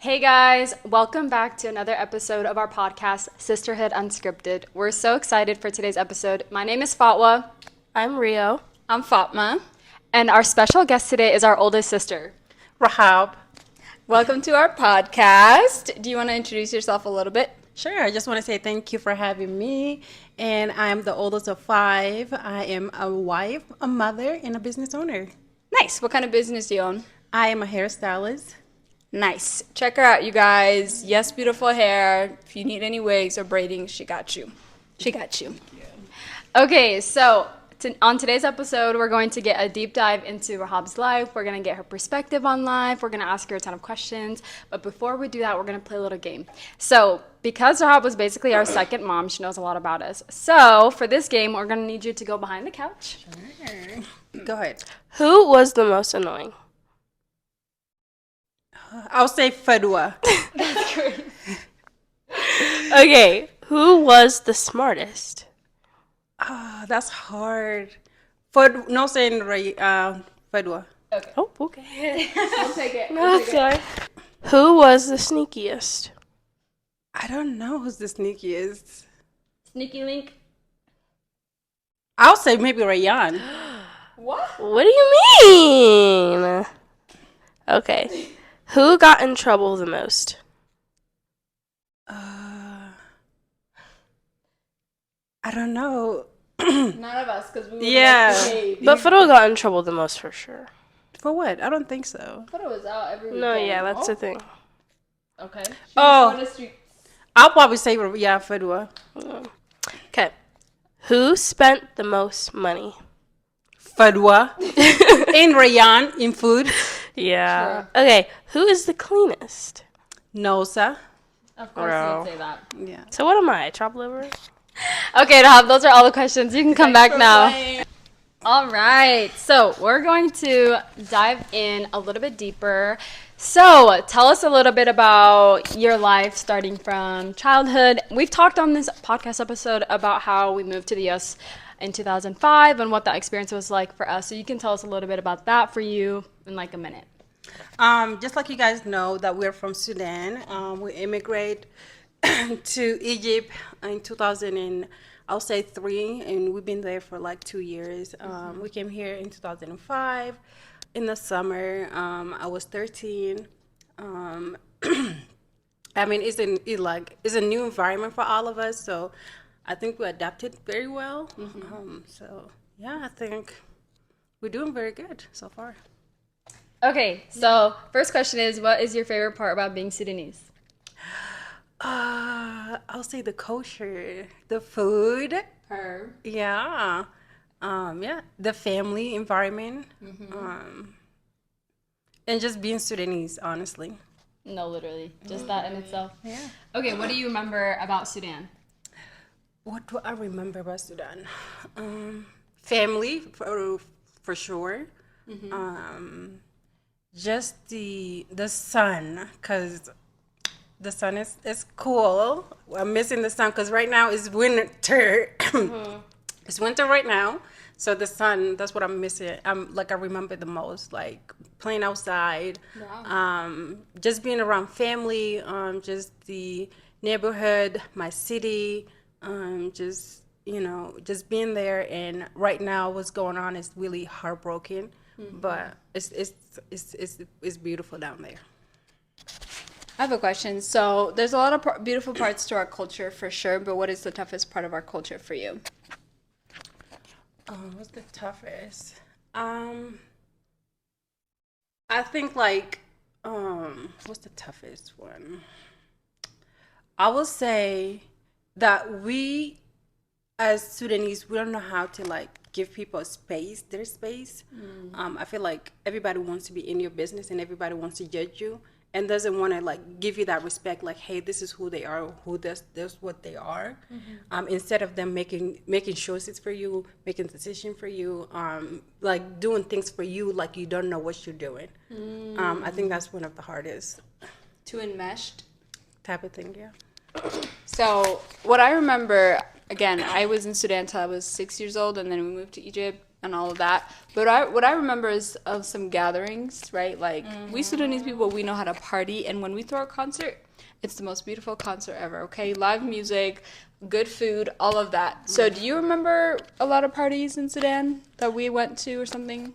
Hey guys, welcome back to another episode of our podcast, Sisterhood Unscripted. We're so excited for today's episode. My name is Fatwa. I'm Rio. I'm Fatma. And our special guest today is our oldest sister. Rahab. Welcome to our podcast. Do you want to introduce yourself a little bit? Sure, I just want to say thank you for having me. And I'm the oldest of 5. I am a wife, a mother, and a business owner. Nice. What kind of business do you own? I am a hairstylist. Nice. Check her out, you guys. Yes, beautiful hair. If you need any wigs or braiding, she got you. She got you. Okay, so on today's episode, we're going to get a deep dive into Rahab's life. We're going to get her perspective on life. We're going to ask her a ton of questions. But before we do that, we're going to play a little game. So because Rahab was basically our second mom, she knows a lot about us. So for this game, we're going to need you to go behind the couch. Sure. Go ahead. Who was the most annoying? I'll say Fadwa. That's great. Okay, who was the smartest? That's hard. No saying Fadwa. Okay. Oh, okay. We'll take it. No, sorry. Who was the sneakiest? I don't know who's the sneakiest. Sneaky link. I'll say maybe Rayan. What? What do you mean? Okay. Who got in trouble the most? I don't know. None of us, because we were Yeah. But Fiddle got in trouble the most for sure. For what? I don't think so. Fiddle was out every weekend. No, yeah, that's the thing. Okay. Oh. I'll probably say Fadwa. Okay. Who spent the most money? Fadwa. In Rayan, in food. Yeah. Okay. Who is the cleanest? Nosa. Of course Bro. you'd say that. Yeah. So what am I? Chopped liver? Okay, Rahab, those are all the questions. You can come back now. All right, so we're going to dive in a little bit deeper. So tell us a little bit about your life starting from childhood. We've talked on this podcast episode about how we moved to the US in 2005 and what that experience was like for us. So you can tell us a little bit about that for you in like a minute. Just like you guys know that we're from Sudan. We immigrated to Egypt in 2000 and I'll say 3, and we've been there for like 2 years. We came here in 2005 in the summer. I was 13. I mean, it's a new environment for all of us, so I think we adapted very well. So yeah, I think we're doing very good so far. Okay, so first question is, what is your favorite part about being Sudanese? I'll say the culture, the food. Her. Yeah. The family environment. And just being Sudanese, honestly. No, literally, just that in itself. Yeah. Okay, what do you remember about Sudan? What do I remember about Sudan? Family, for sure. Just the sun, because the sun is cool. I'm missing the sun because right now it's winter. It's winter right now. So the sun, that's what I'm missing. I remember the most, like playing outside, just being around family, just the neighborhood, my city, just being there. And right now, what's going on is really heartbroken, but it's beautiful down there. I have a question. So there's a lot of beautiful parts to our culture for sure, but what is the toughest part of our culture for you? What's the toughest? I think what's the toughest one? I will say that we, as Sudanese, we don't know how to give people their space. I feel like everybody wants to be in your business and everybody wants to judge you and doesn't want to give you that respect, hey, this is who they are, this what they are. Instead of them making choices for you, making decisions for you, doing things for you like you don't know what you're doing. I think that's one of the hardest. To enmeshed? Type of thing, yeah. So what I remember, again, I was in Sudan until I was 6 years old, and then we moved to Egypt and all of that. But what I remember is of some gatherings, right? Like we Sudanese people, we know how to party, and when we throw a concert, it's the most beautiful concert ever. Okay, live music, good food, all of that. So do you remember a lot of parties in Sudan that we went to or something?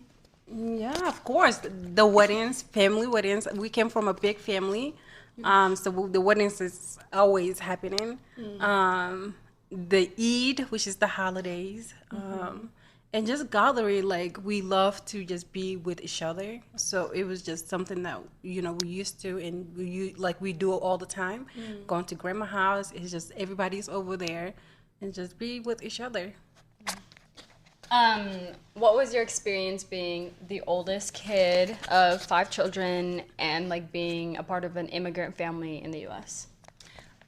Yeah, of course. The weddings, family weddings. We came from a big family, so the weddings is always happening. The Eid, which is the holidays, and just gathering. Like we love to just be with each other. So it was just something that we used to, and we do it all the time. Going to grandma's house, it's just everybody's over there, and just be with each other. What was your experience being the oldest kid of 5 children and like being a part of an immigrant family in the U.S.?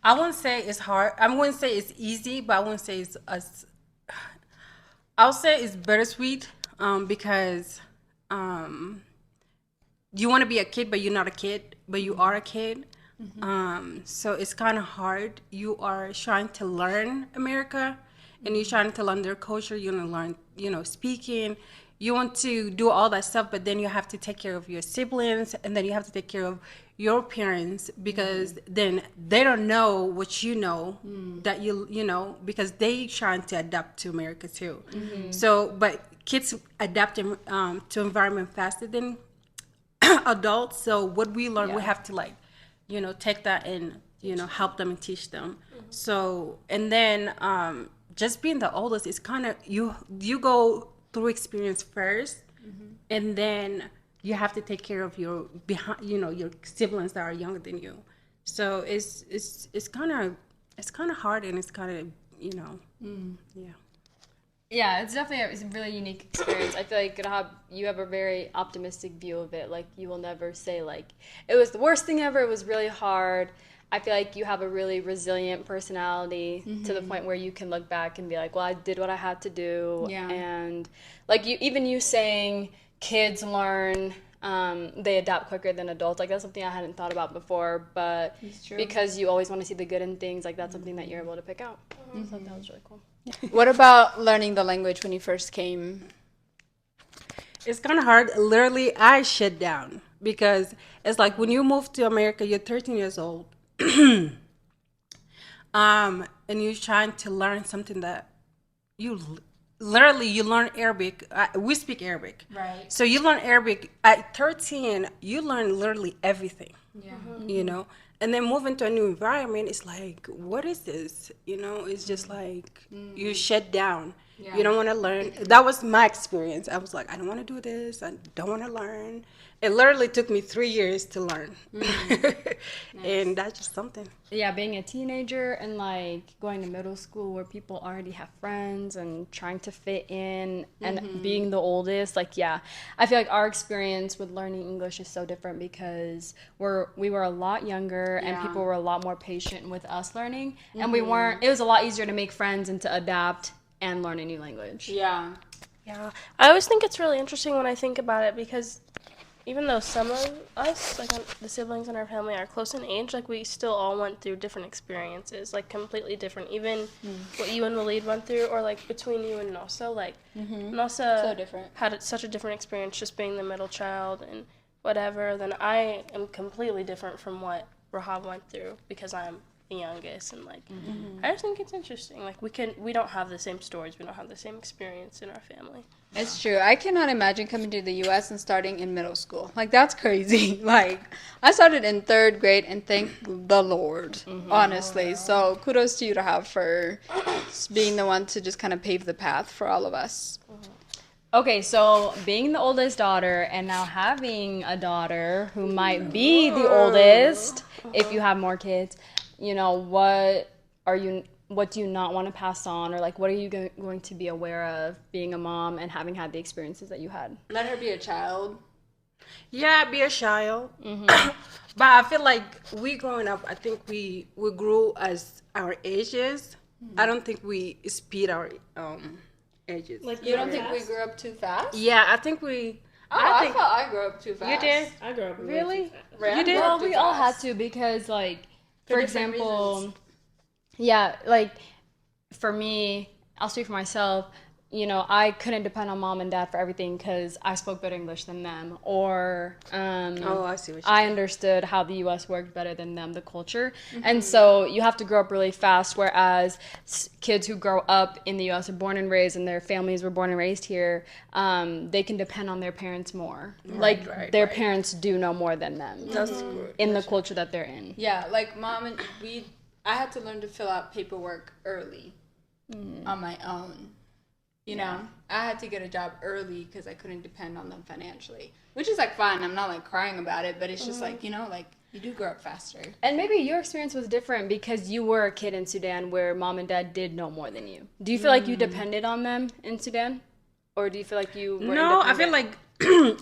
I wouldn't say it's hard. I wouldn't say it's easy, but I wouldn't say it's as. I'll say it's bittersweet, because you want to be a kid, but you're not a kid, but you are a kid. So it's kind of hard. You are trying to learn America, and you're trying to learn their culture. You want to learn, speaking. You want to do all that stuff, but then you have to take care of your siblings, and then you have to take care of your parents, because then they don't know what you know, that because they trying to adapt to America too. So, but kids adapt to environment faster than adults. So what we learn, we have to take that and help them and teach them. So, and then just being the oldest is kind of you go through experience first, and then you have to take care of your your siblings that are younger than you. So it's kind of hard, and it's kind of yeah. Yeah, it's definitely it's a really unique experience. I feel like you have a very optimistic view of it. Like you will never say like it was the worst thing ever. It was really hard. I feel like you have a really resilient personality to the point where you can look back and be like, well, I did what I had to do. Yeah. And like you saying kids learn, they adapt quicker than adults. Like that's something I hadn't thought about before, but because you always want to see the good in things, like that's something that you're able to pick out. So that was really cool. What about learning the language when you first came? It's kind of hard. Literally, I shut down, because it's like when you move to America, you're 13 years old. And you're trying to learn something that you learn Arabic. We speak Arabic, Right. so you learn Arabic at 13. You learn literally everything. Yeah. And then moving to a new environment, it's like, what is this? It's just like you shut down. Yeah. You don't want to learn. That was my experience. I was like, I don't want to do this. I don't want to learn. It literally took me 3 years to learn. And that's just something. Yeah, being a teenager and like going to middle school where people already have friends and trying to fit in and being the oldest, like I feel like our experience with learning English is so different because we were a lot younger and people were a lot more patient with us learning, and it was a lot easier to make friends and to adapt and learn a new language. Yeah. Yeah. I always think it's really interesting when I think about it, because even though some of us, like the siblings in our family, are close in age, like we still all went through different experiences, like completely different. Even what you and Waleed went through, or like between you and Nosa, like Nosa So different. had such a different experience just being the middle child and whatever. Then I am completely different from what Rahab went through because I'm the youngest, and like I just think it's interesting. Like we don't have the same stories, we don't have the same experience in our family. It's true. I cannot imagine coming to the U.S. and starting in middle school. Like, that's crazy. Like, I started in 3rd grade, and thank the Lord, honestly. So, kudos to you, Rahab, for being the one to just kind of pave the path for all of us. Okay, so being the oldest daughter and now having a daughter who might be the oldest, if you have more kids, what do you not want to pass on, or like what are you going to be aware of being a mom and having had the experiences that you had? Let her be a child. Yeah, be a child. But I feel like we growing up, I think we grew as our ages. I don't think we speed our ages. Like, you don't think we grew up too fast? Yeah, I think we. I thought I grew up too fast. You did? I grew up Really? You did? Well, we all had to because, like, for example, yeah, like, for me, I'll speak for myself. you know, I couldn't depend on mom and dad for everything because I spoke better English than them, or Oh, I see what I understood how the U.S. worked better than them, the culture. And so you have to grow up really fast, whereas kids who grow up in the U.S. are born and raised and their families were born and raised here, they can depend on their parents more. Their parents do know more than them in the culture that they're in. Yeah, like I had to learn to fill out paperwork early on my own. You know, I had to get a job early because I couldn't depend on them financially, which is like fine. I'm not like crying about it, but it's just like, you know, like you do grow up faster. And maybe your experience was different because you were a kid in Sudan where mom and dad did know more than you. Do you feel like you depended on them in Sudan? Or do you feel like you were No, I feel like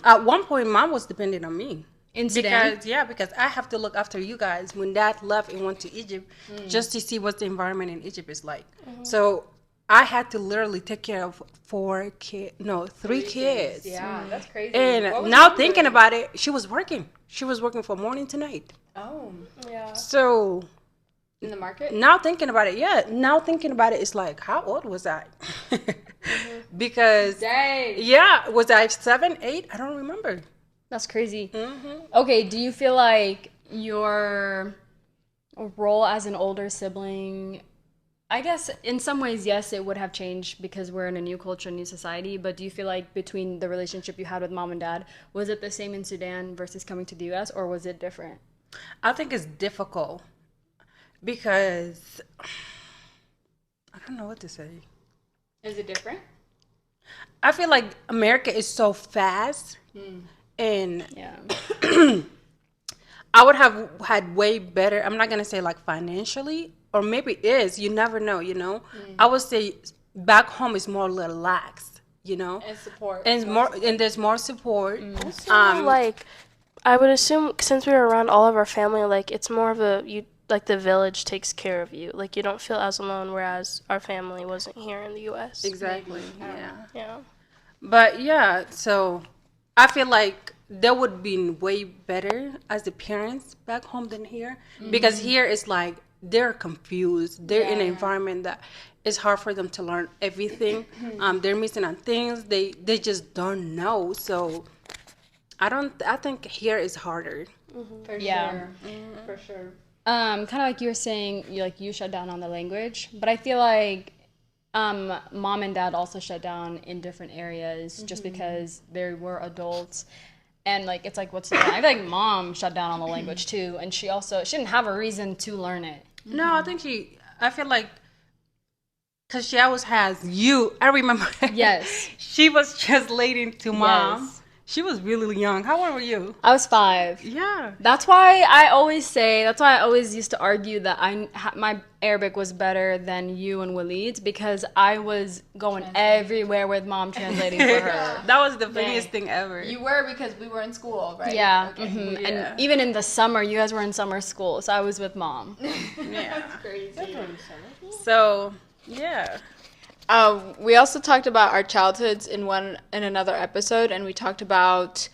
at one point mom was dependent on me. in Sudan? Because I have to look after you guys when dad left and went to Egypt just to see what the environment in Egypt is like. So I had to literally take care of 3 kids. Yeah, that's crazy. And now thinking about it, she was working. She was working from morning to night. Oh, Yeah. So in the market? now thinking about it, it's like, how old was I? Because, Dang. was I 7, 8? I don't remember. That's crazy. Okay, do you feel like your role as an older sibling, I guess in some ways, yes, it would have changed because we're in a new culture, new society, but do you feel like between the relationship you had with mom and dad, was it the same in Sudan versus coming to the U.S., or was it different? I think it's difficult because I don't know what to say. Is it different? I feel like America is so fast and Yeah. I would have had way better, I'm not going to say like financially, or maybe it is, you never know, you know. I would say back home is more relaxed, you know. And support. And there's more support. Like, I would assume since we were around all of our family, like it's more of like the village takes care of you. Like you don't feel as alone, whereas our family wasn't here in the U.S. Exactly. Yeah. But yeah, so I feel like that would be way better as the parents back home than here, because here it's like they're confused. They're in an environment that it's hard for them to learn everything. They're missing on things. They just don't know. So I think here is harder. For Yeah. sure. For sure. Kind of like you were saying, you shut down on the language, but I feel like mom and dad also shut down in different areas just because they were adults. And like it's like what's the I feel like mom shut down on the language too, and she didn't have a reason to learn it. No, I feel like because she always has you. I remember. Yes. She was translating to mom. Yes. She was really young. How old were you? I was 5. Yeah. That's why I always used to argue that my Arabic was better than you and Waleed's, because I was going everywhere with mom translating for her. That was the funniest thing ever. You were, because we were in school, right? Yeah. Okay. And even in the summer, you guys were in summer school, so I was with mom. Yeah. That's crazy. So, yeah. We also talked about our childhoods in another episode, and we talked about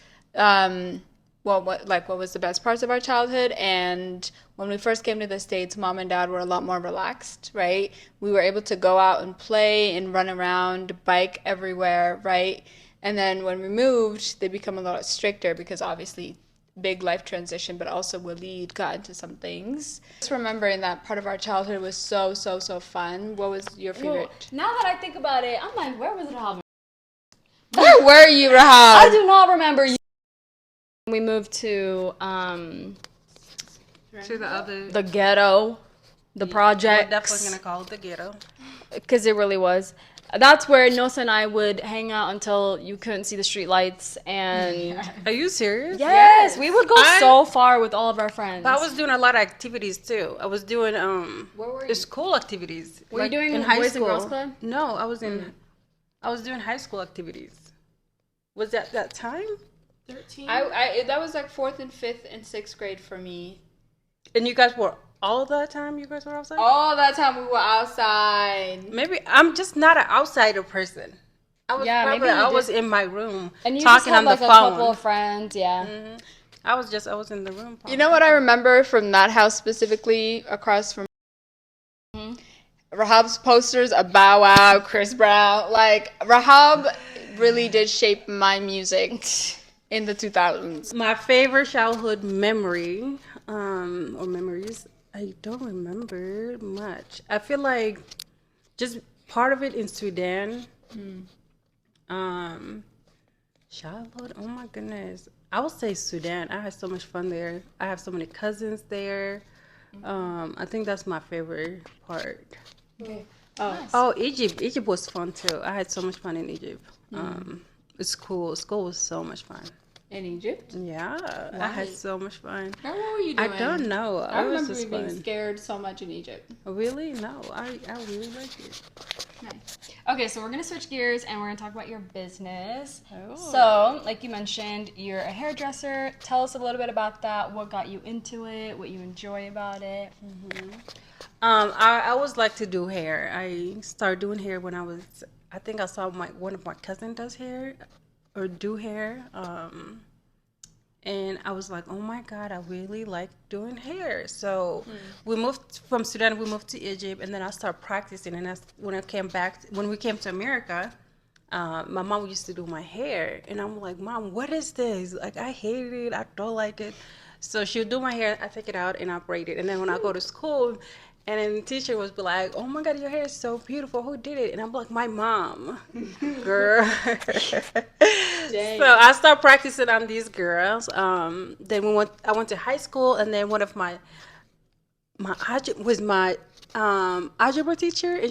what was the best parts of our childhood. And when we first came to the States, mom and dad were a lot more relaxed, right? We were able to go out and play and run around, bike everywhere, right? And then when we moved, they become a lot stricter because obviously big life transition, but also Waleed got into some things. Just remembering that part of our childhood was so fun. What was your favorite? Now that I think about it, I'm like, where was Rahab? Where were you, Rahab? I do not remember you. We moved to the ghetto, the We're projects. definitely going to call it the ghetto. Because it really was. That's where Nosa and I would hang out until you couldn't see the street lights. And Are you serious? yes, we would go so far with all of our friends. I was doing a lot of activities too. I was doing Where were you? school activities. Were you doing in high Boys school? and Girls Club? No, I was doing high school activities. Was that time? 13. That was like 4th and 5th and 6th grade for me. And you guys were all the time you guys were outside? All that time we were outside. Maybe I'm just not an outsider person. I was maybe you was in my room And you talking just had on like the a phone. couple of friends, yeah. I was in the room. You know what I remember from that house specifically across from Rahab's posters of Bow Wow, Chris Brown. Like, Rahab really did shape my music in the 2000s. My favorite childhood memory, or memories, I don't remember much. I feel like just part of it in Sudan. Childhood, oh my goodness. I would say Sudan. I had so much fun there. I have so many cousins there. I think that's my favorite part. Okay. Oh, Egypt. Egypt was fun too. I had so much fun in Egypt. It's cool. School was so much fun. In Egypt? Yeah, I had so much fun. What were you doing? I don't know. I It was remember just being fun. scared so much in Egypt. Really? No, I really like it. Nice. Okay, so we're gonna switch gears and we're gonna talk about your business. Oh. So, like you mentioned, you're a hairdresser. Tell us a little bit about that. What got you into it? What you enjoy about it? I always like to do hair. I started doing hair when I think I saw one of my cousins does hair or do hair. And I was like, oh my God, I really like doing hair. So we moved from Sudan, we moved to Egypt, and then I started practicing. And when we came to America, my mom used to do my hair. And I'm like, Mom, what is this? Like, I hate it. I don't like it. So she'll do my hair, I take it out and I braid it. And then when I go to school, and then the teacher was be like, oh my God, your hair is so beautiful. Who did it? And I'm like, my mom. Girl. So I started practicing on these girls. Then I went to high school, and then one of my algebra teacher, and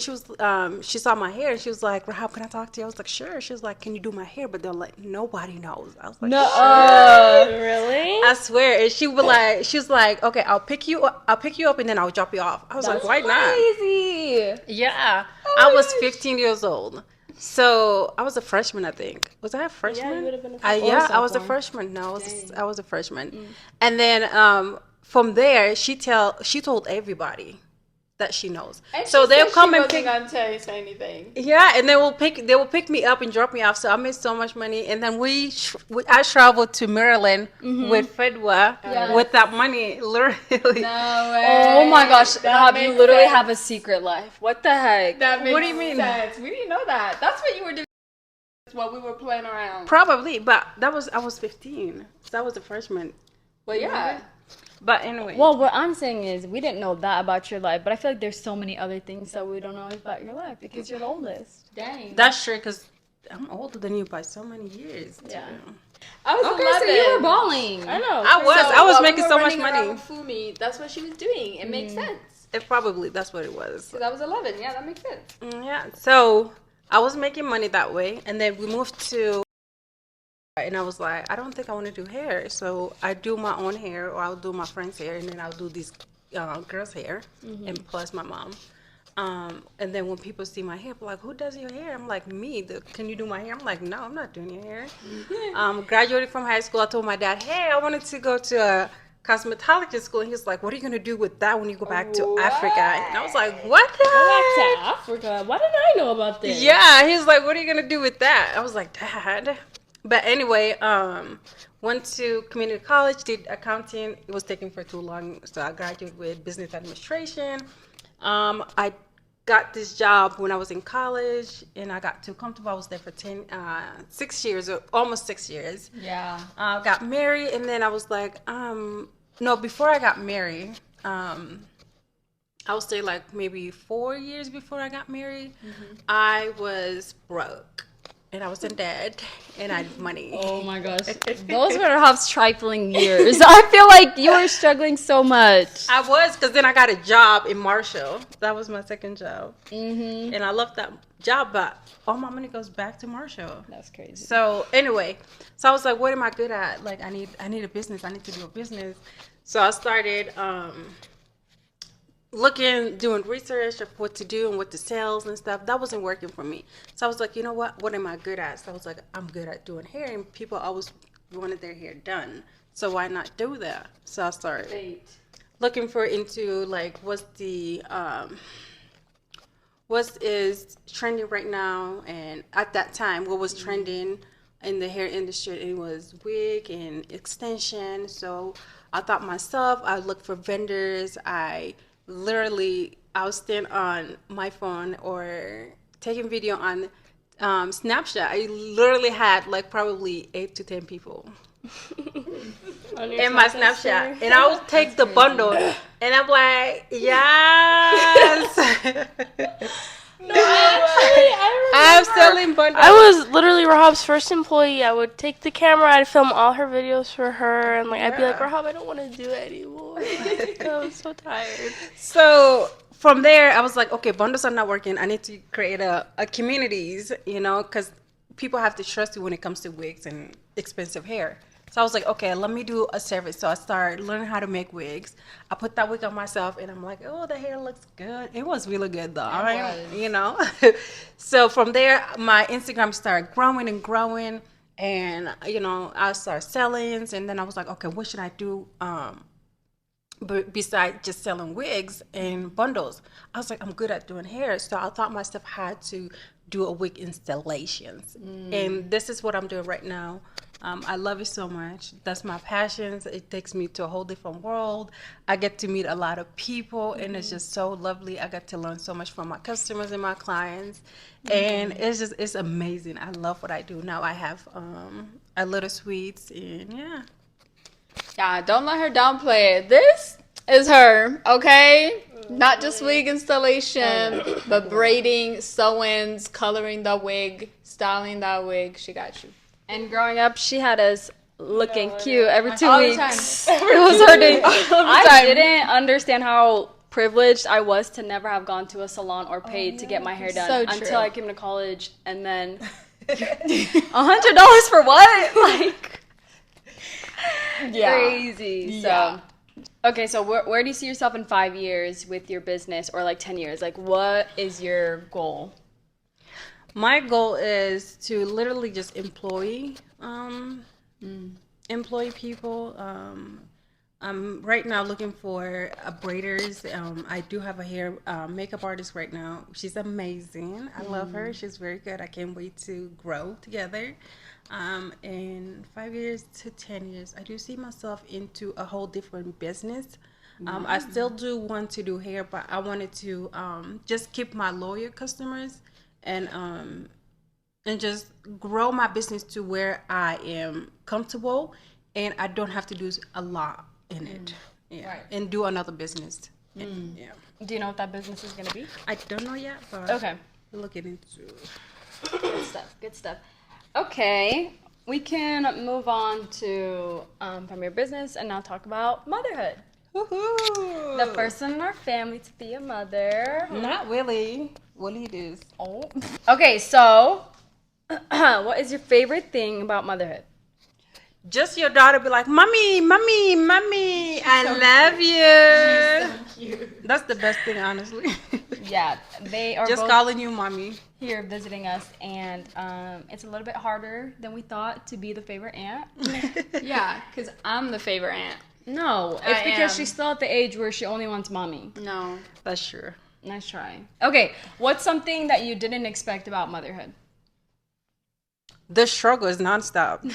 she saw my hair, and she was like, Rahab, can I talk to you? I was like, sure. She was like, can you do my hair? But they're like, nobody knows. I was like, sure. Really? I swear. And she was like, okay, I'll pick you up, and then I'll drop you off. I was like, why not? Crazy. Yeah. I was 15 years old. So I was a freshman, I think. Was I a freshman? Yeah, you would have been a freshman. I was a freshman. No, I was a freshman. And then from there, she told everybody that she knows. And so they'll come and pick. Gonna tell you say anything. Yeah, and they will pick me up and drop me off. So I made so much money, and then I traveled to Maryland with Fedwa with that money, literally. No way. Oh my gosh, Rahab, you makes literally sense. have a secret life. What the heck? That makes What do you mean? sense. We didn't know that. That's what you were doing. That's what we were playing around. Probably, but I was 15, so I was a freshman. Well, yeah. But anyway. Well, what I'm saying is we didn't know that about your life, but I feel like there's so many other things that we don't know about your life because you're the oldest. Dang. That's true, because I'm older than you by so many years. Yeah. Too. I was Okay, 11. so you were balling. I know. I was while making we were so much running around money. with Fumi, that's what she was doing. It makes sense. That's what it was. Because I was 11. Yeah, that makes sense. Yeah. So I was making money that way, and then we moved to. And I was like, I don't think I want to do hair. So I do my own hair, or I'll do my friend's hair, and then I'll do these girls' hair, and plus my mom. And then when people see my hair, they're like, who does your hair? I'm like, me. Can you do my hair? I'm like, no, I'm not doing your hair. Graduated from high school. I told my dad, hey, I wanted to go to a cosmetology school. And he was like, what are you going to do with that when you go back to Africa? And I was like, what the Go back heck? to Africa. Why didn't I know about this? Yeah, he was like, what are you going to do with that? I was like, Dad. But anyway, went to community college, did accounting. It was taking for too long, so I graduated with business administration. I got this job when I was in college, and I got too comfortable. I was there for 6 years, or almost 6 years. Yeah. Got married, and then I was like, no, before I got married, I would say like maybe 4 years before I got married, I was broke. And I was in debt, and I had money. Oh my gosh. Those were Rahab's trifling years. I feel like you were struggling so much. I was, because then I got a job in Marshall. That was my second job. And I loved that job, but all my money goes back to Marshall. That's crazy. So anyway, so I was like, what am I good at? Like, I need a business. I need to do a business. So I started doing research of what to do and what to sell and stuff. That wasn't working for me. So I was like, you know what am I good at? So I was like, I'm good at doing hair, and people always wanted their hair done. So why not do that? So I started looking into like what is trending right now, and at that time what was trending in the hair industry, it was wig and extension. So I thought myself, I looked for vendors. I literally I'll stand on my phone or taking video on Snapchat. I literally had like probably 8 to 10 people in my Snapchat, and I'll take the bundle, and I'm like, yes. No, actually, I'm selling bundles. I was literally Rahab's first employee. I would take the camera, I'd film all her videos for her, and like I'd be like, Rahab, I don't want to do it anymore. I'm so tired. So from there, I was like, okay, bundles are not working. I need to create a communities, because people have to trust you when it comes to wigs and expensive hair. So I was like, okay, let me do a service. So I started learning how to make wigs. I put that wig on myself, and I'm like, oh, the hair looks good. It was really good, though. So from there, my Instagram started growing and growing, and I started selling. And then I was like, okay, what should I do? Besides just selling wigs and bundles, I was like, I'm good at doing hair. So I thought myself had to do a wig installations. And this is what I'm doing right now. I love it so much. That's my passion. It takes me to a whole different world. I get to meet a lot of people, and it's just so lovely. I get to learn so much from my customers and my clients, and it's amazing. I love what I do. Now I have a little sweets, and yeah. Yeah, don't let her downplay it. This is her, okay? Not just wig installation, but braiding, sew-ins, coloring the wig, styling that wig. She got you. And growing up, she had us looking cute every 2 All the weeks. time. It was hurting. I didn't understand how privileged I was to never have gone to a salon or paid to get my hair done So true. until I came to college, and then $100 for what? Like, crazy. Yeah. So, okay, so where do you see yourself in 5 years with your business, or like 10 years? Like, what is your goal? My goal is to literally just employ people. I'm right now looking for braiders. I do have a hair makeup artist right now. She's amazing. I love her. She's very good. I can't wait to grow together. In 5 years to 10 years, I do see myself into a whole different business. I still do want to do hair, but I wanted to just keep my loyal customers and just grow my business to where I am comfortable and I don't have to do a lot in it. Yeah. Right. And do another business. And, yeah. Do you know what that business is going to be? I don't know yet, but Okay. looking into Good stuff. Good stuff. Okay, we can move on to from your business and now talk about motherhood. Woohoo! The first one in our family to be a mother. Not Willie. Willie is. Oh. Okay, so what is your favorite thing about motherhood? Just your daughter be like, mommy, mommy, mommy, I love you. So cute. That's the best thing, honestly. Yeah, they are just both calling you mommy here visiting us, and it's a little bit harder than we thought to be the favorite aunt. Yeah, because I'm the favorite aunt. No, it's because she's still at the age where she only wants mommy. No. That's true. Nice try. Okay, what's something that you didn't expect about motherhood? The struggle is nonstop.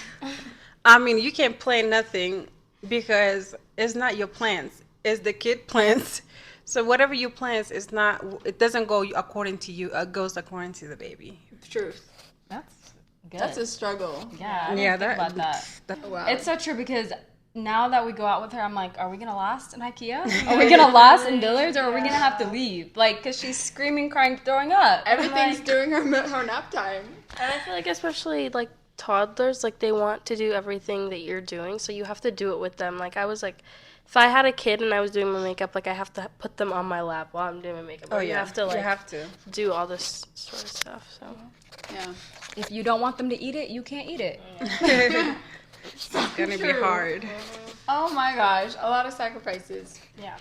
I mean, you can't plan nothing because it's not your plans. It's the kid plans. So whatever you plans, it doesn't go according to you. It goes according to the baby. Truth. That's good. That's a struggle. Yeah, I didn't think about that. Wow. It's so true because now that we go out with her, I'm like, are we going to last in IKEA? Are we going to last in Dillard's? Or are we going to have to leave? Like, because she's screaming, crying, throwing up. Everything's during her nap time. And I feel like especially like toddlers, like they want to do everything that you're doing, so you have to do it with them. Like I was like, if I had a kid and I was doing my makeup, like I have to put them on my lap while I'm doing my makeup. Oh, yeah. You have to like you have to do all this sort of stuff. So yeah, if you don't want them to eat it, you can't eat it. It's gonna be hard. Oh my gosh, a lot of sacrifices. Yeah.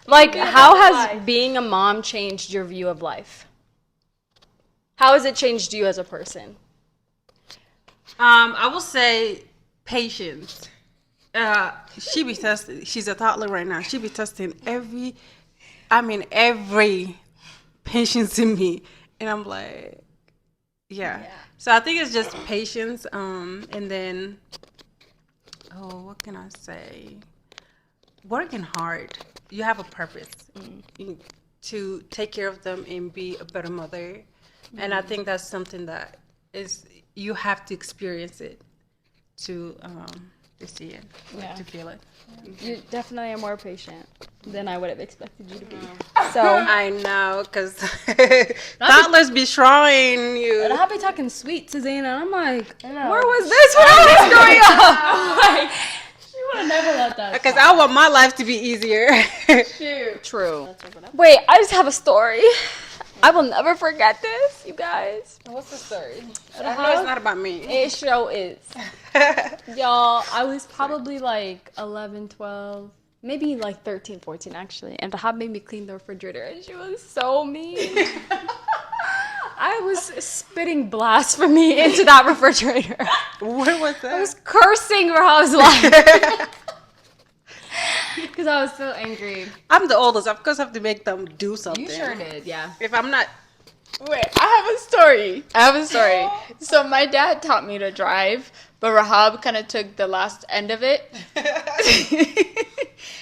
Like, how has being a mom changed your view of life? How has it changed you as a person? I will say patience. She be testing. She's a toddler right now. She be testing every patience in me, and I'm like, yeah. So I think it's just patience. And then, what can I say? Working hard. You have a purpose. to take care of them and be a better mother. And I think that's something that is you have to experience it to see it, to feel it. You definitely are more patient than I would have expected you to be. So I know, because toddlers be trying you. and I'll be talking sweet to Zayna. I'm like, know. where was this growing up? She would have never let that. Because I want my life to be easier. True. Wait, I just have a story. I will never forget this, you guys. What's the story? I know it's not about me. It sure is. Y'all, I was probably like 11, 12, maybe like 13, 14 actually. And Rahab made me clean the refrigerator and she was so mean. I was spitting blasphemy into that refrigerator. What was that? I was cursing Rahab's life. Because I was so angry. I'm the oldest. Of course, I have to make them do something. You sure did, yeah. If I'm not, Wait, I have a story. So my dad taught me to drive, but Rahab kind of took the last end of it.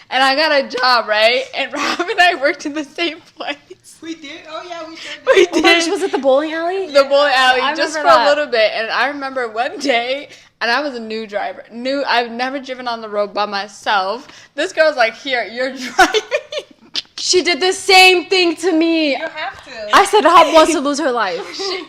And I got a job, right? And Rahab and I worked in the same place. we did. Oh yeah, we sure did. We Oh my gosh, did. was it the bowling alley? The bowling alley I just for remember that. a little bit. And I remember one day, and I was a new driver. I've never driven on the road by myself. This girl's like, here, you're driving. She did the same thing to me. You have to. I said Rahab wants to lose her life.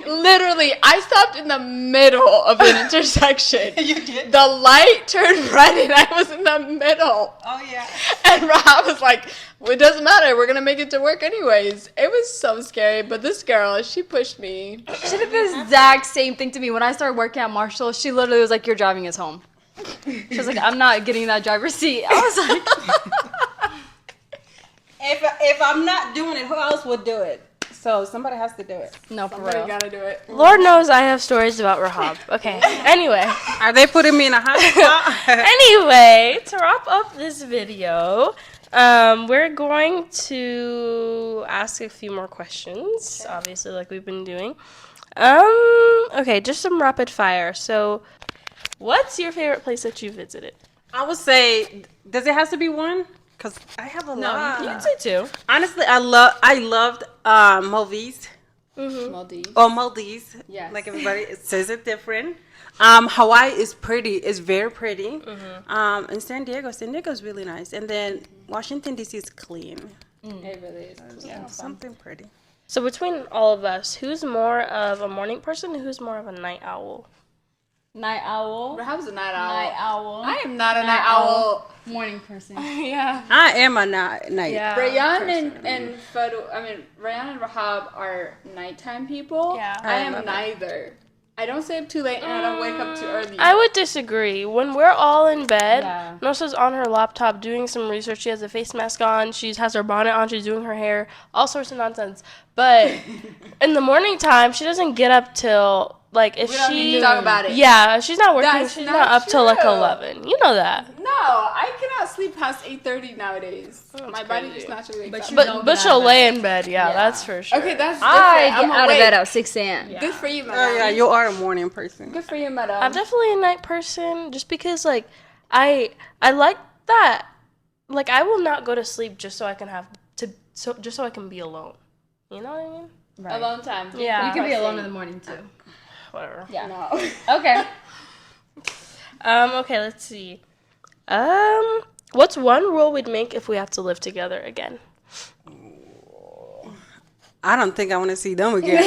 Literally, I stopped in the middle of an intersection. You did? The light turned red and I was in the middle. Oh yeah. And Rahab was like, well, it doesn't matter. We're going to make it to work anyways. It was so scary. But this girl, she pushed me. She did the exact same thing to me. When I started working at Marshall, she literally was like, you're driving us home. She was like, I'm not getting that driver's seat. I was like... If I'm not doing it, who else would do it? So somebody has to do it. No, for Somebody real. gotta do it. Lord knows I have stories about Rahab. Okay. Anyway. Are they putting me in a hot spot? Anyway, to wrap up this video, we're going to ask a few more questions, obviously, like we've been doing. Okay, just some rapid fire. So, what's your favorite place that you visited? I would say, does it have to be one? Because I have a lot. You can say two. Honestly, I loved Maldives. Maldives. Or Maldives. Yes. Like everybody says it different. Hawaii is pretty. It's very pretty. And San Diego is really nice. And then Washington, D.C. is clean. It really is. Yeah, something pretty. So, between all of us, who's more of a morning person and who's more of a night owl? Night owl. Rahab's a night owl. Night owl. I am not a night owl. Morning person. Yeah. I am a night. Yeah. Rayan Rayan and Rahab are nighttime people. Yeah. I am neither. I don't stay up too late and I don't wake up too early. I would disagree. When we're all in bed, Yeah. Nosa's on her laptop doing some research. She has a face mask on. She has her bonnet on. She's doing her hair. All sorts of nonsense. But in the morning time, she doesn't get up till, like, if We don't need she... to talk about it. Yeah, if she's not working. That's She's not not up till, like, true. 11. You know that. No, I cannot sleep past 8:30 nowadays. My body just naturally wakes up. But she'll lay in bed. Yeah, that's for sure. Okay, that's different. I get I'm out of awake. bed at 6 a.m. Good for you, madam. Oh yeah, you are a morning person. Good for you, madam. I'm definitely a night person just because, like, I like that. Like, I will not go to sleep just so I can just so I can be alone. You know what I mean? Alone time. Yeah. You can be alone in the morning too. Whatever. Yeah. No. Okay. Okay, let's see. What's one rule we'd make if we have to live together again? I don't think I want to see them again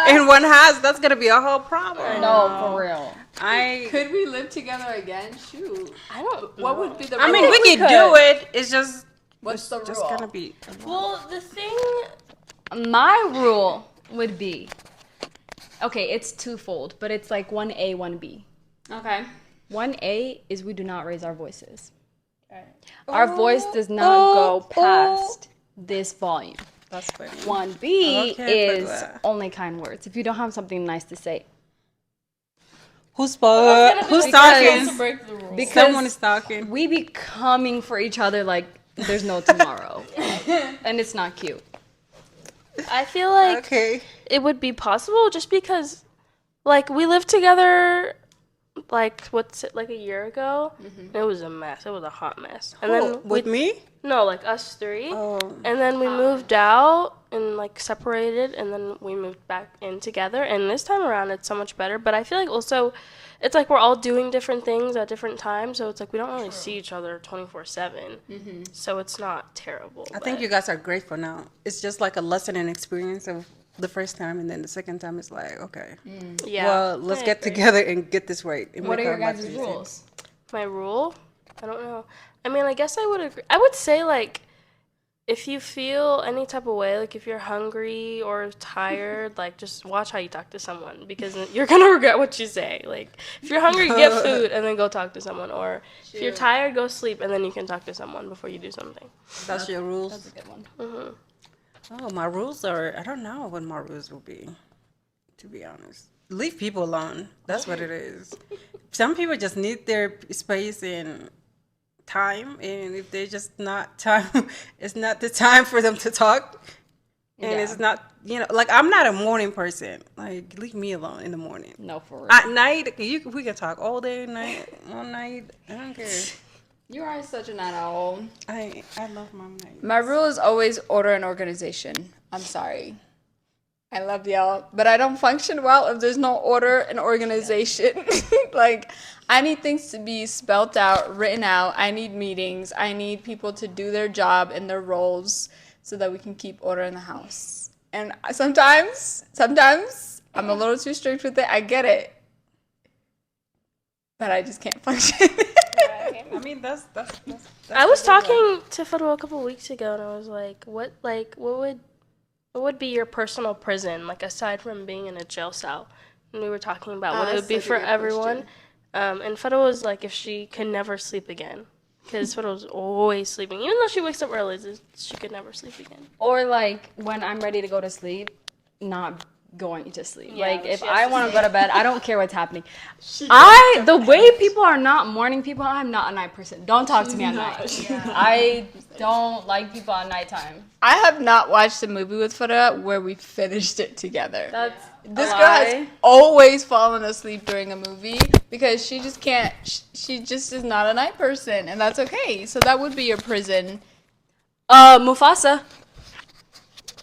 in one house. That's gonna be a whole problem. No, for real. Could we live together again? Shoot. I don't. What would be the I mean, rule? we could do it. It's just What's the just rule? gonna be. Well, the thing. My rule would be, okay, it's twofold, but it's like 1A, 1B. Okay. 1A is we do not raise our voices. Our voice does not go past this volume. That's funny. 1B Okay, is for that. only kind words. If you don't have something nice to say. Who's Because- talking? Break the rule. Because Someone is talking. we be coming for each other like there's no tomorrow. And it's not cute. I feel like Okay. it would be possible just because, like, we live together like like a year ago. It was a mess. It was a hot mess. And Who, then with me? no, like us three. Oh. And then we moved out and like separated, and then we moved back in together. And this time around, it's so much better. But I feel like also, it's like we're all doing different things at different times, so it's like we don't really see each other 24/7. So it's not terrible. I think you guys are grateful now. It's just like a lesson and experience of the first time, and then the second time it's like, okay, Yeah. well, let's I get agree. together and get this right. And What are make your our lives guys' easy. rules? My rule? I don't know. I mean, I guess I would agree. I would say, like, if you feel any type of way, like if you're hungry or tired, like just watch how you talk to someone, because you're gonna regret what you say. Like, if you're hungry, get food and then go talk to someone. Or if you're tired, go sleep and then you can talk to someone before you do something. That's your rules. That's a good one. Oh, my rules are, I don't know what my rules will be, to be honest. Leave people alone. That's what it is. Some people just need their space and time, and if they're just not time, it's not the time for them to talk. And Yeah. it's not, like I'm not a morning person. Like, leave me alone in the morning. No, for real. At night, we can talk all day, night, all night. I don't care. You are such a night owl. I love my night. My rule is always order and organization. I'm sorry. I love y'all, but I don't function well if there's no order and organization. Like, I need things to be spelt out, written out. I need meetings. I need people to do their job and their roles so that we can keep order in the house. And sometimes I'm a little too strict with it. I get it. But I just can't function. I mean, that's I was a good one. talking to Fiddle a couple weeks ago, and I was like, what would be your personal prison, like aside from being in a jail cell? And we were talking about what it would be that's such for a good everyone. question. And Fiddle was like, if she could never sleep again, because Fiddle's always sleeping, even though she wakes up early, she could never sleep again. Or like when I'm ready to go to sleep, not going to sleep. Yeah, like but if she has I to want to stay. go to bed, I don't care what's happening. The way people are not morning people, I'm not a night person. Don't talk to me at night. I don't like people at nighttime. I have not watched a movie with Farah where we finished it together. That's This a girl has lie. always fallen asleep during a movie because she just can't. She just is not a night person, and that's okay. So that would be your prison. Mufasa.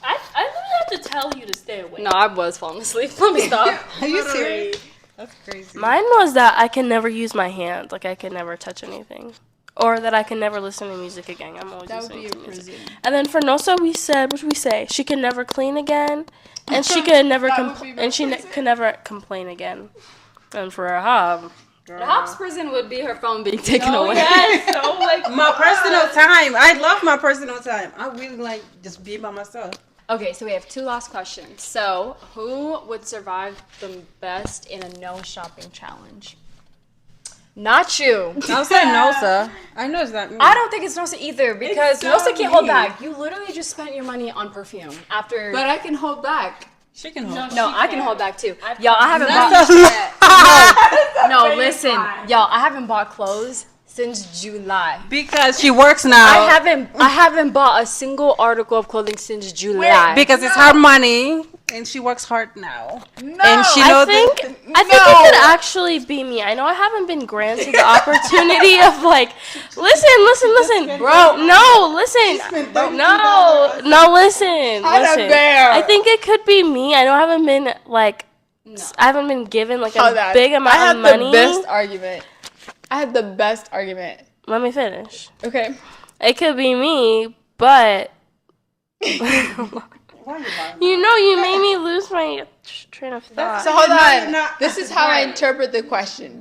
I literally have to tell you to stay awake. No, I was falling asleep. Let me stop. Are you serious? That's crazy. Mine was that I can never use my hands, like I can never touch anything. Or that I can never listen to music again. I'm always That would listening be to your music. prison. And then for Nosa, we said, what did we say? She can never clean again, and she could never That would be my could never complain again. And for Rahab, Rahab's prison would be her phone being taken away. yes, oh my My personal time. I love my personal time. I really like just being by myself. Okay, so we have two last questions. So, who would survive the best in a no shopping challenge? Not you. I'll say Nosa. I know it's not me. I don't think it's Nosa either because not Nosa can't hold me. back. You literally just spent your money on perfume after. But I can hold back. She can hold. no, I can hold back too. I Y'all, I haven't bought. No, listen, y'all, I haven't bought clothes since July. Because she works now. I haven't bought a single article of clothing since July. Because it's her money, and she works hard now. No, And she I knows think that. it could actually be me. I know I haven't been granted the opportunity of like, listen, Bro. no, listen, no, listen. bear. I think it could be me. I know I haven't been like, I haven't been given like Hold a on. big amount I had of money. I had the best argument. Let me finish. Okay. It could be me, but you made me lose my train of thought. So hold on. not- This is how I interpret the question.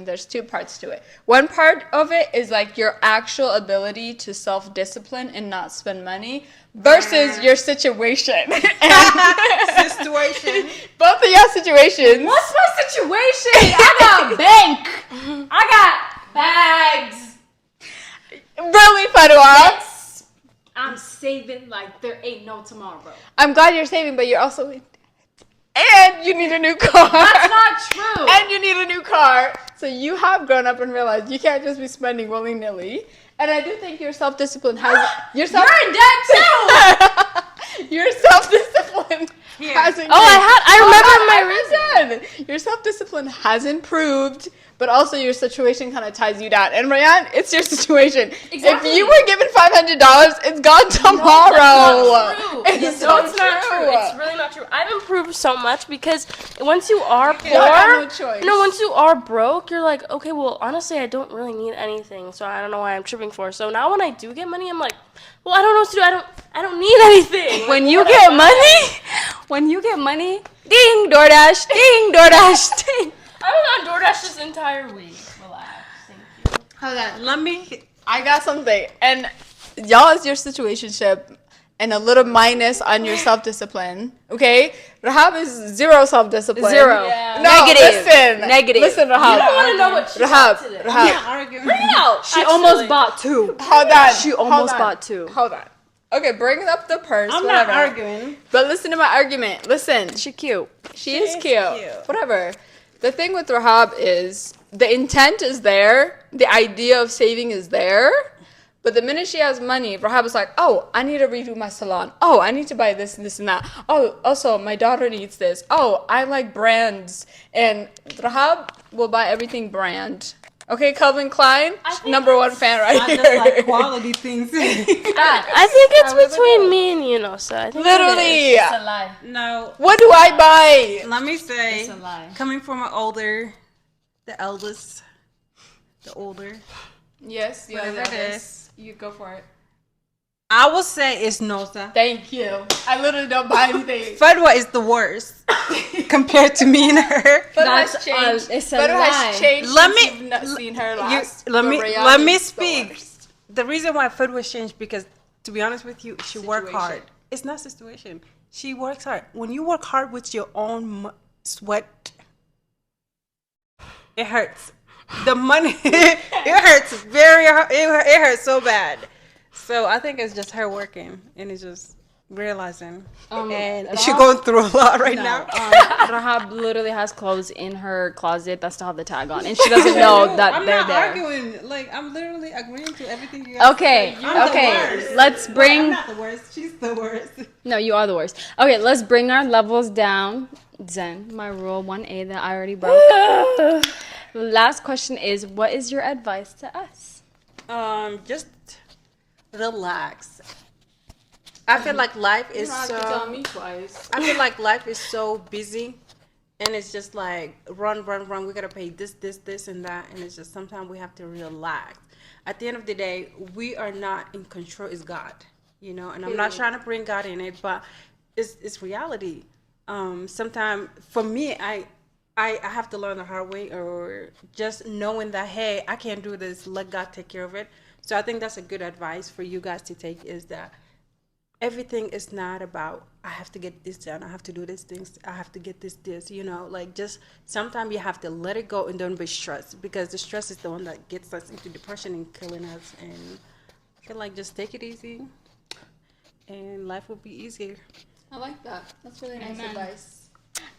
There's two parts to it. One part of it is like your actual ability to self-discipline and not spend money versus your situation. And Situation. both of your situations. What's my situation? I got a bank. I got bags. Really, Fadwa? I'm saving like there ain't no tomorrow. I'm glad you're saving, but you're also and you need a new car. That's not true. And you need a new car. So you have grown up and realized you can't just be spending willy-nilly. And I do think your self-discipline has... You're in debt too. Your self-discipline hasn't. I remember my reason. Your self-discipline has improved, but also your situation kind of ties you down. And Ryan, it's your situation. Exactly. If you were given $500, it's gone tomorrow. It's not true. It's really not true. I've improved so much because once you are poor, have no choice. once you are broke, you're like, okay, well, honestly, I don't really need anything, so I don't know why I'm tripping for. So now when I do get money, I'm like, well, I don't know what to do. I don't need anything. When you get money, ding, DoorDash, ding, DoorDash, ding. I was on DoorDash this entire week. Relax. Thank you. Hold on. Let me. I got something. And y'all is your situationship and a little minus on your self-discipline. Okay? Rahab is zero self-discipline. Zero. No, Negative. Listen. Negative. Listen, Rahab. I don't want to know what she Rahab. got today. I'm Rahab. not arguing. She almost bought 2. Hold on. She Hold almost on. bought 2. Hold on. Okay, bring up the purse. I'm whatever. not arguing. But listen to my argument. Listen. She cute. She is cute. Whatever. The thing with Rahab is the intent is there. The idea of saving is there. But the minute she has money, Rahab is like, oh, I need to redo my salon. Oh, I need to buy this and this and that. Oh, also, my daughter needs this. Oh, I like brands. And Rahab will buy everything brand. Okay, Calvin Klein, number one fan right here. I just like quality things. I think it's between me and you, Nosa. I think Literally. It's a lie. No, What do I buy? let me say, It's a lie. coming from the eldest, the older, Yes, whatever it is, You go for it. I will say it's Nosa. Thank you. I literally don't buy anything. Fedwa is the worst compared to me and her. But That's has changed. it's a But lie. has changed. Let since me- you've not seen her You, last. let But me Rihanna let me is the speak. worst. The reason why Fedwa changed because, to be honest with you, she worked Situation. hard. It's not situation. She works hard. When you work hard with your own sweat, it hurts. The money, it hurts very hard. It hurts so bad. So I think it's just her working and it's just realizing. And she's going through a lot right now. Rahab literally has clothes in her closet that still have the tag on, and she doesn't know that I'm they're not there. arguing. Like, I'm literally agreeing to everything you guys Okay, say. I'm the okay. worst. Let's I'm bring. not the worst. She's the worst. No, you are the worst. Okay, let's bring our levels down. Zen, my rule 1A that I already broke. The last question is, what is your advice to us? Just relax. I feel like life is You don't have to tell me twice. I feel like life is so busy, and it's just like run. We gotta pay this, and that, and it's just sometimes we have to relax. At the end of the day, we are not in control. It's God, you know. And I'm not trying to bring God in it, but it's reality. Sometimes for me, I have to learn the hard way, or just knowing that, hey, I can't do this. Let God take care of it. So I think that's a good advice for you guys to take, is that everything is not about, I have to get this done, I have to do these things, I have to get this, you know, like, just sometimes you have to let it go and don't be stressed, because the stress is the one that gets us into depression and killing us. And I feel like just take it easy and life will be easier. I like that. That's really nice advice.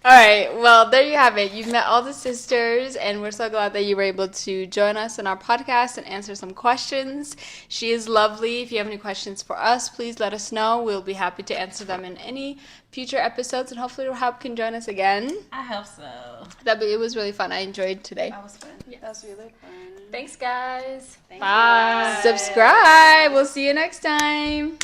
All right. Well, there you have it. You've met all the sisters, and we're so glad that you were able to join us in our podcast and answer some questions. She is lovely. If you have any questions for us, please let us know. We'll be happy to answer them in any future episodes, and hopefully Rahab can join us again. I hope so. It was really fun. I enjoyed today. That was fun. That was really fun. Thanks, guys. Bye. Subscribe. We'll see you next time.